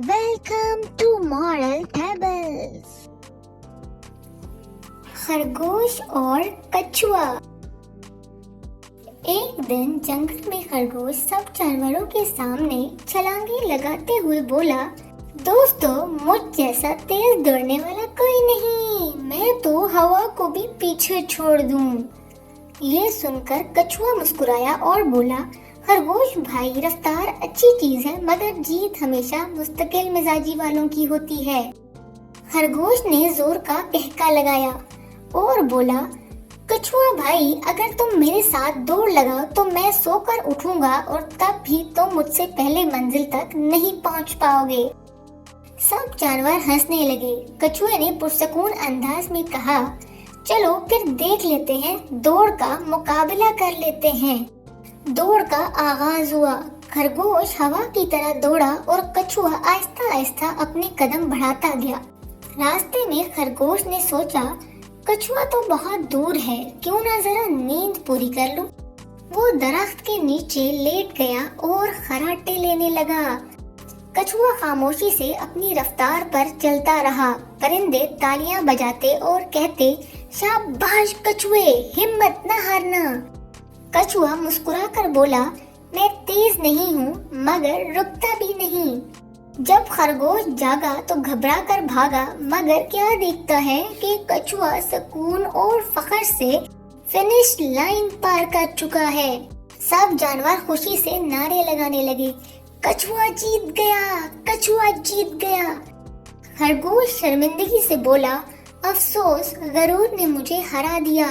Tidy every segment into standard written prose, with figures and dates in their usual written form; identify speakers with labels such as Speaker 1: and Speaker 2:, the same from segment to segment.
Speaker 1: Welcome to Moral Tables. खरगोश और कछुआ। एक दिन जंगल में खरगोश सब जानवरों के सामने छलांगे लगाते हुए बोला, दोस्तों, मुझ जैसा तेज दौड़ने वाला कोई नहीं, मैं तो हवा को भी पीछे छोड़ दूं। ये सुनकर कछुआ मुस्कुराया और बोला, खरगोश भाई, रफ्तार अच्छी चीज है, मगर जीत हमेशा मुस्तकिल मिजाजी वालों की होती है। खरगोश ने जोर का कहका लगाया और बोला, कछुआ भाई, अगर तुम मेरे साथ दौड़ लगाओ तो मैं सोकर उठूंगा और तब भी तुम मुझसे पहले मंजिल तक नहीं पहुंच पाओगे। सब जानवर हंसने लगे। कछुए ने पुरसकून अंदाज में कहा, चलो फिर देख लेते हैं, दौड़ का मुकाबला कर लेते हैं। दौड़ का आगाज हुआ। खरगोश हवा की तरह दौड़ा और कछुआ आहिस्ता आहिस्ता अपने कदम बढ़ाता गया। रास्ते में खरगोश ने सोचा, कछुआ तो बहुत दूर है, क्यों ना जरा नींद पूरी कर लूं। वो दरख्त के नीचे लेट गया और खर्राटे लेने लगा। कछुआ खामोशी से अपनी रफ्तार पर चलता रहा। परिंदे तालियां बजाते और कहते, शाबाश कछुए, हिम्मत न हारना। कछुआ मुस्कुराकर बोला, मैं तेज नहीं हूँ मगर रुकता भी नहीं। जब खरगोश जागा तो घबरा कर भागा, मगर क्या देखता है कि कछुआ सुकून और फख्र से फिनिश लाइन पार कर चुका है। सब जानवर खुशी से नारे लगाने लगे, कछुआ जीत गया, कछुआ जीत गया। खरगोश शर्मिंदगी से बोला, अफसोस, गरूर ने मुझे हरा दिया।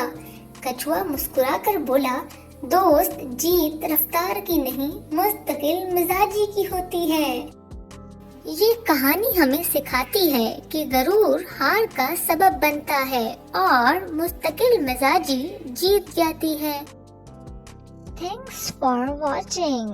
Speaker 1: कछुआ मुस्कुराकर बोला, दोस्त, जीत रफ्तार की नहीं, मुस्तकिल मिजाजी की होती है। ये कहानी हमें सिखाती है कि गरूर हार का सबब बनता है और मुस्तकिल मिजाजी जीत जाती है। Thanks for watching.